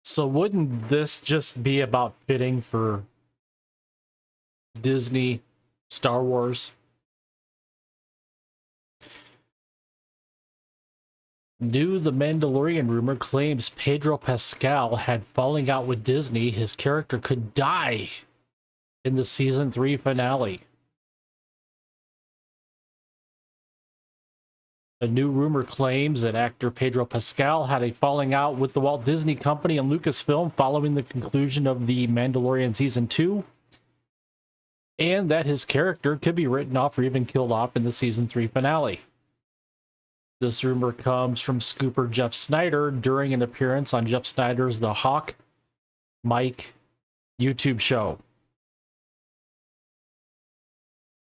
So wouldn't this just be about fitting for Disney Star Wars? New The Mandalorian rumor claims Pedro Pascal had falling out with Disney. His character could die in the season 3 finale. A new rumor claims that actor Pedro Pascal had a falling out with the Walt Disney Company and Lucasfilm following the conclusion of The Mandalorian Season 2, and that his character could be written off or even killed off in the Season 3 finale. This rumor comes from scooper Jeff Snyder during an appearance on Jeff Snyder's The Hawk Mike YouTube show.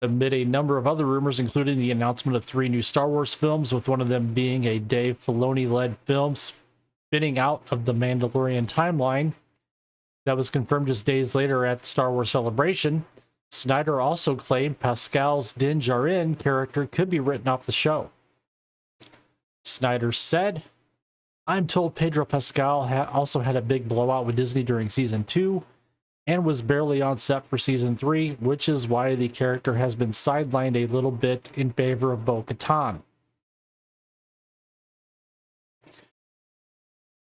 Amid a number of other rumors, including the announcement of 3 new Star Wars films, with one of them being a Dave Filoni-led film spinning out of the Mandalorian timeline that was confirmed just days later at the Star Wars Celebration, Snyder also claimed Pascal's Din Djarin character could be written off the show. Snyder said, "I'm told Pedro Pascal also had a big blowout with Disney during Season 2, and was barely on set for Season 3, which is why the character has been sidelined a little bit in favor of Bo-Katan."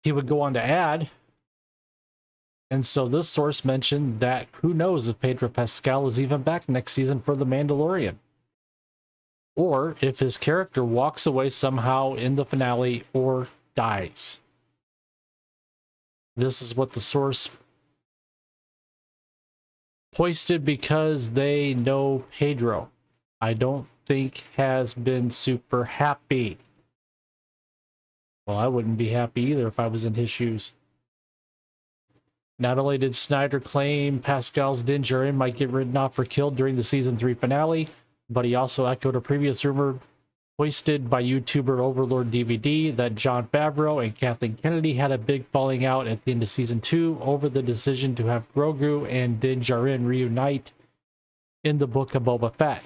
He would go on to add, and so this source mentioned that who knows if Pedro Pascal is even back next season for The Mandalorian, or if his character walks away somehow in the finale or dies. This is what the source hoisted because they know Pedro. I don't think has been super happy. Well, I wouldn't be happy either if I was in his shoes. Not only did Snyder claim Pascal's Din Djarin might get written off or killed during the Season 3 finale, but he also echoed a previous rumor hoisted by YouTuber Overlord DVD that Jon Favreau and Kathleen Kennedy had a big falling out at the end of Season 2 over the decision to have Grogu and Din Djarin reunite in the Book of Boba Fett,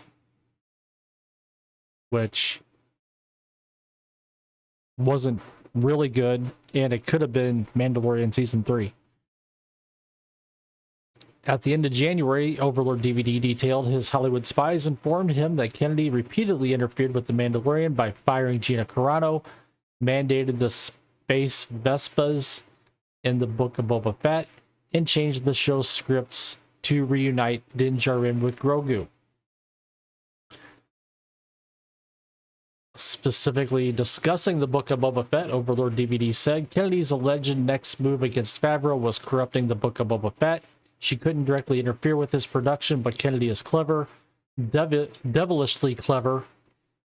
which wasn't really good, and it could have been Mandalorian Season 3. At the end of January, Overlord DVD detailed his Hollywood spies informed him that Kennedy repeatedly interfered with The Mandalorian by firing Gina Carano, mandated the space Vespas in the Book of Boba Fett, and changed the show's scripts to reunite Din Djarin with Grogu. Specifically discussing the Book of Boba Fett, Overlord DVD said Kennedy's alleged next move against Favreau was corrupting the Book of Boba Fett. She couldn't directly interfere with his production, but Kennedy is clever, devilishly clever.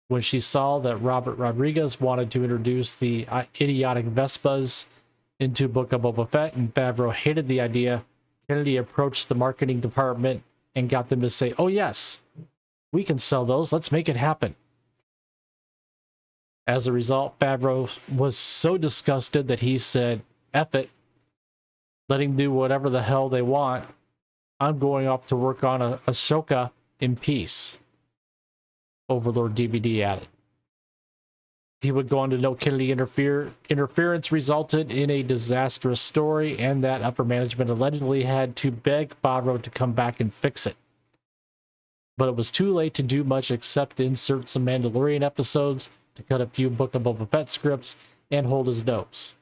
When she saw that Robert Rodriguez wanted to introduce the idiotic Vespas into Book of Boba Fett and Favreau hated the idea, Kennedy approached the marketing department and got them to say, "Oh yes, we can sell those, let's make it happen." As a result, Favreau was so disgusted that he said, "F it. Let him do whatever the hell they want. I'm going off to work on Ahsoka in peace," Overlord DVD added. He would go on to note Kennedy interference resulted in a disastrous story and that upper management allegedly had to beg Favreau to come back and fix it. But it was too late to do much except insert some Mandalorian episodes, to cut a few Book of Boba Fett scripts, and hold his nose.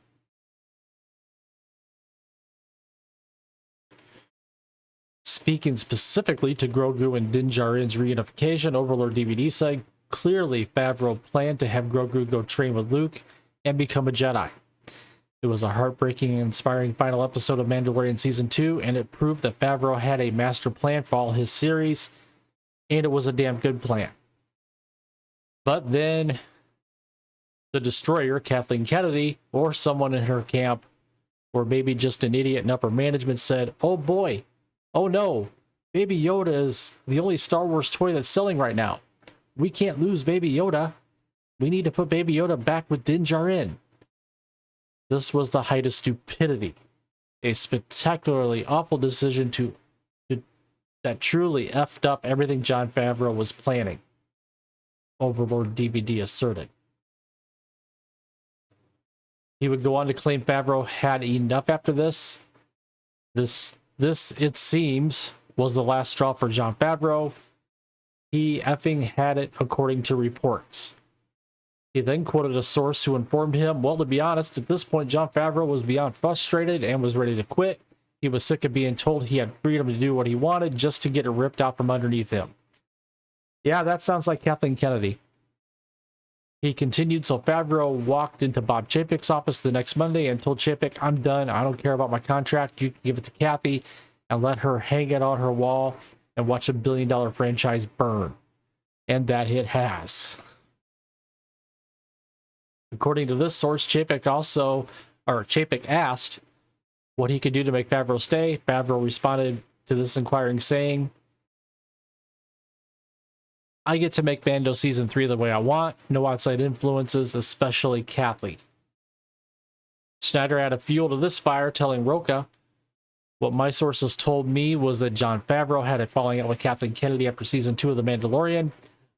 Speaking specifically to Grogu and Din Djarin's reunification, Overlord DVD said, clearly Favreau planned to have Grogu go train with Luke and become a Jedi. It was a heartbreaking and inspiring final episode of Mandalorian Season 2, and it proved that Favreau had a master plan for all his series, and it was a damn good plan. But then the destroyer, Kathleen Kennedy, or someone in her camp, or maybe just an idiot in upper management, said, "Oh boy, oh no, Baby Yoda is the only Star Wars toy that's selling right now. We can't lose Baby Yoda. We need to put Baby Yoda back with Din Djarin." This was the height of stupidity. A spectacularly awful decision that truly effed up everything Jon Favreau was planning, Overlord DVD asserted. He would go on to claim Favreau had enough after this. This, it seems, was the last straw for Jon Favreau. He effing had it, according to reports. He then quoted a source who informed him, well, to be honest, at this point, Jon Favreau was beyond frustrated and was ready to quit. He was sick of being told he had freedom to do what he wanted just to get it ripped out from underneath him. Yeah, that sounds like Kathleen Kennedy. He continued, so Favreau walked into Bob Chapek's office the next Monday and told Chapek, I'm done. I don't care about my contract. You can give it to Kathy and let her hang it on her wall and watch $1 billion franchise burn. And that it has. According to this source, Chapek asked what he could do to make Favreau stay. Favreau responded to this inquiring saying, I get to make Mando Season 3 the way I want. No outside influences, especially Kathy. Snyder added fuel to this fire, telling Rocha, what my sources told me was that Jon Favreau had a falling out with Kathleen Kennedy after Season 2 of The Mandalorian.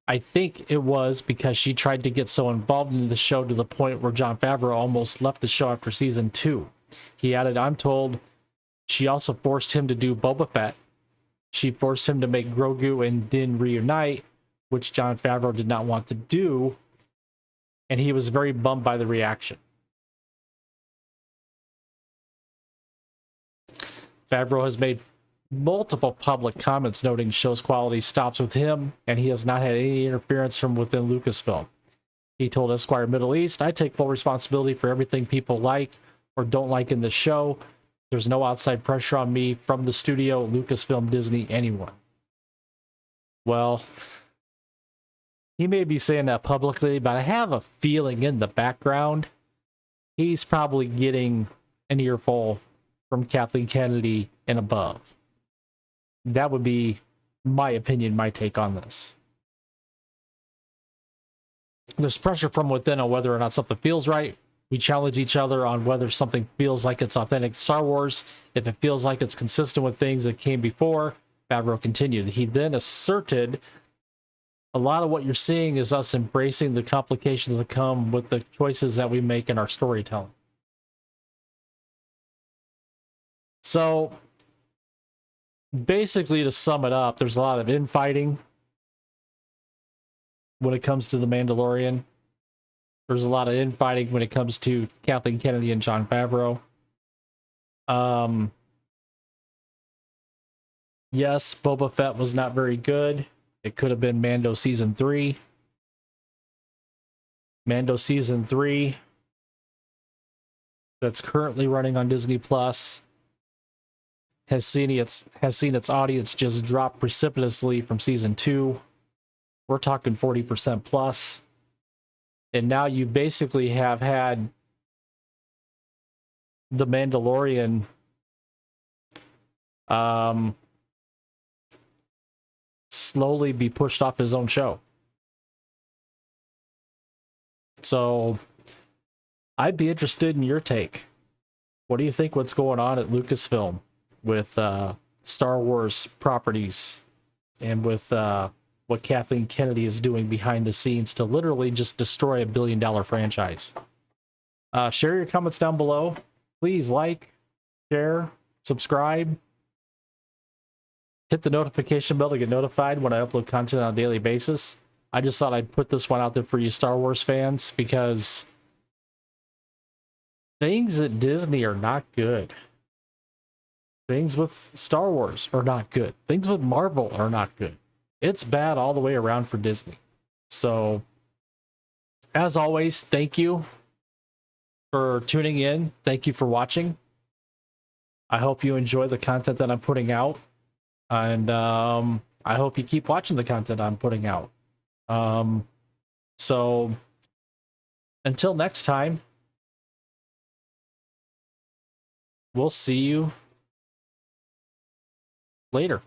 I think it was because she tried to get so involved in the show to the point where Jon Favreau almost left the show after Season 2. He added, I'm told she also forced him to do Boba Fett. She forced him to make Grogu and Din reunite, which Jon Favreau did not want to do, and he was very bummed by the reaction. Favreau has made multiple public comments noting show's quality stops with him, and he has not had any interference from within Lucasfilm. He told Esquire Middle East, I take full responsibility for everything people like or don't like in the show. There's no outside pressure on me from the studio, Lucasfilm, Disney, anyone. Well, he may be saying that publicly, but I have a feeling in the background, he's probably getting an earful from Kathleen Kennedy and above. That would be my opinion, my take on this. There's pressure from within on whether or not something feels right. We challenge each other on whether something feels like it's authentic Star Wars. If it feels like it's consistent with things that came before, Favreau continued. He then asserted, a lot of what you're seeing is us embracing the complications that come with the choices that we make in our storytelling. So, basically, to sum it up, there's a lot of infighting when it comes to The Mandalorian. There's a lot of infighting when it comes to Kathleen Kennedy and Jon Favreau. Yes, Boba Fett was not very good. It could have been Mando Season 3. Mando Season 3, that's currently running on Disney Plus, has seen its audience just drop precipitously from Season 2. We're talking 40% plus. And now you basically have had The Mandalorian slowly be pushed off his own show. So I'd be interested in your take. What do you think what's going on at Lucasfilm with Star Wars properties and with what Kathleen Kennedy is doing behind the scenes to literally just destroy $1 billion franchise? Share your comments down below. Please like, share, subscribe. Hit the notification bell to get notified when I upload content on a daily basis. I just thought I'd put this one out there for you Star Wars fans because things at Disney are not good. Things with Star Wars are not good. Things with Marvel are not good. It's bad all the way around for Disney. So, as always, thank you for tuning in. Thank you for watching. I hope you enjoy the content that I'm putting out. And I hope you keep watching the content I'm putting out. So, until next time, we'll see you later.